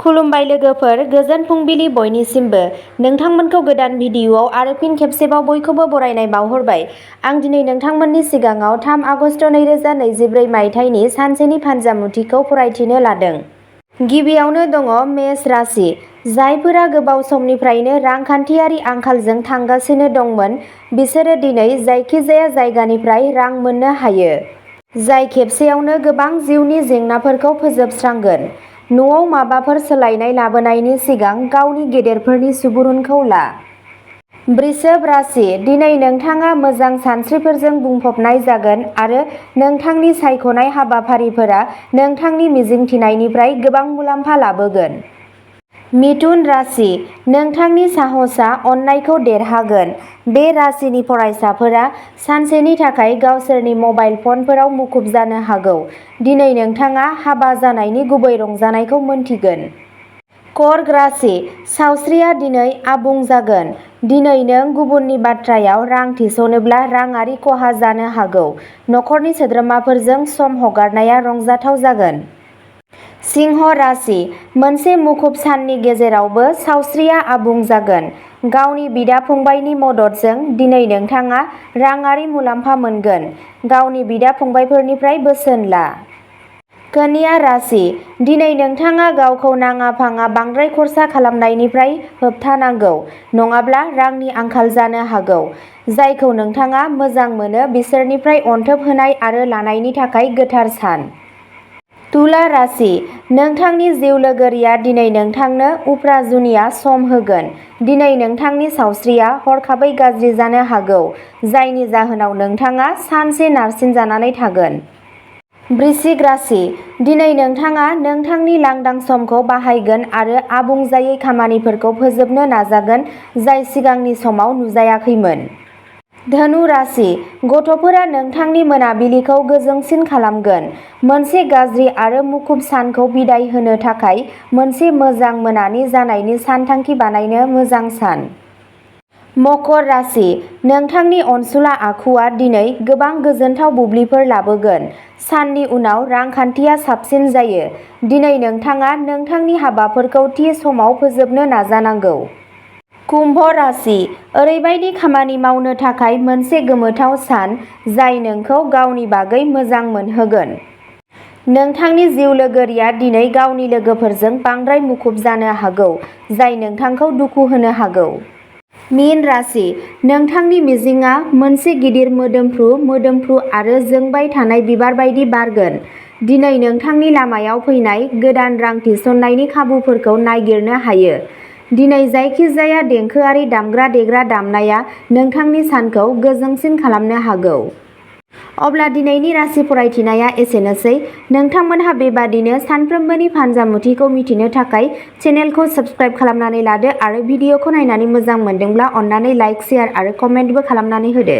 खुलुमबाय लोगोफोर, गोजोन फुंबिलि बयनिसिमबो। नोंथांमोनखौ गोदान भिडिअ'आव आरो फिन खेबसेबाव बयखौबो बरायनाय बावहरबाय। आं दिनै नोंथांमोननि सिगाङाव 3 आगस्ट 2024 मायथाइनि सानसेनि फानजामुथिखौ फरायथिनो लादों। गिबियावनो दङ मेष राशि। जायफोरा गोबाव समनिफ्रायनो रांखान्थियारि आंखालजों थांगासिनो दंमोन, बिसोरो दिनै जायखिजाया जायगानिफ्राय रां मोननो हायो, जाय खेबसेयावनो गोबां जिउनि जेंनाफोरखौ फोजोबस्रांगोन। न'आव माबाफोर सोलायनाय लाबोनायनि सिगां गावनि गेदेरफोरनि सुबुरुनखौ ला। वृषभ राशि। दिनै नोंथाङा मोजां सानस्रिफोरजों बुंफबनाय जागोन आरो नोंथांनि सायख'नाय हाबाफारिफोरा नोंथांनि मिजिंथिनायनिफ्राय गोबां मुलाम्फा लाबोगोन। मिथुन राशि। नोंथांनि साहसआ अननायखौ देरहागोन। बे राशिनि फरायसाफोरा सानसेनि थाखाय गावसोरनि मबाइल फनफोराव मुखुब जानो हागौ। दिनै नोंथाङा हाबा जानायनि गुबै रंजानायखौ मोनथिगोन। कर्क राशि। सावस्रिया दिनै आबुं जागोन। दिनै नों गुबुननि बाथ्रायाव रां थिसनोब्ला राङारि खहा जानो हागौ। नखरनि सोद्रोमाफोरजों सम हगारनाया रंजाथाव जागोन। सिंह राशि। मोनसे मुखुब साननि गेजेरावबो सावस्रिया आबुं जागोन। गावनि बिदा-फंबायनि मददजों दिनै नोंथाङा राङारि मुलाम्फा मोनगोन। गावनि बिदा-फंबायफोरनिफ्राय बोसोन ला। कन्या राशि। दिनै नोंथाङा गावखौ नाङा-फाङा बांद्राय खर्सा खालामनायनिफ्राय होबथानांगौ, नङाब्ला रांनि आंखाल जानो हागौ। जायखौ नोंथाङा मोजां मोनो बिसोरनिफ्राय अनथोब होनाय आरो लानायनि थाखाय गोथार सान। तुला राशि। नोंथांनि जिउ लोगोरिया दिनै नोंथांनो उफ्रा जुनिया सम होगोन। दिनै नोंथांनि सावस्रिया हरखाबै गाज्रि जानो हागौ, जायनि जाहोनाव नोंथाङा सानसे नारसिनजानानै थागोन। वृश्चिक राशि। दिनै नोंथाङा नोंथांनि लांदां समखौ बाहायगोन आरो आबुं जायै खामानिफोरखौ फोजोबनो नाजागोन जाय सिगांनि समाव नुजायाखैमोन। धनु राशि। गथ'फोरा नोंथांनि मोनाबिलिखौ गोजोंसिन खालामगोन। मोनसे गाज्रि आरो मुखुब सानखौ बिदाय होनो थाखाय मोनसे मोजां मोनानि जानायनि सानथांखि बानायनो मोजां सान। मकर राशि। नोंथांनि अनसुला आखुआ दिनै गोबां गोजोनथाव बुब्लिफोर लाबोगोन। साननि उनाव रांखान्थिया साबसिन जायो। दिनै नोंथाङा नोंथांनि हाबाफोरखौ थि समाव फोजोबनो नाजानांगौ। कुम्भ राशि। ओरैबायदि खामानि मावनो थाखाय मोनसे गोमोथाव सान, जाय नोंखौ गावनि बागै मोजां मोनहोगोन। नोंथांनि जिउ लोगोरिया दिनै गावनि लोगोफोरजों बांद्राय मुखुब जानो हागौ, जाय नोंथांखौ दुखु होनो हागौ। मीन राशि। नोंथांनि मिजिंआ मोनसे गिदिर मोदोमफ्रु आरो जोंबाय थानाय बिबार बायदि बारगोन। दिनै नोंथांनि लामायाव फैनाय गोदान रां थिसननायनि खाबुफोरखौ नागिरनो हायो। दिनै जायखिजाया देंखोआरि दामग्रा-देग्रा दामनाया नोंथांनि सानखौ गोजोंसिन खालामनो हागौ। अब्ला दिनैनि राशि फरायथिनाया एसेनोसै। नोंथांमोनहा बेबादिनो सानफ्रोमबोनि फानजामुथिखौ मिथिनो थाखाय चेनेलखौ साबस्क्राइब खालामनानै लादो आरो भिडिअ'खौ नायनानै मोजां मोनदोंब्ला अन्नानै लाइक, शेयार आरो कमेन्टबो खालामनानै होदो।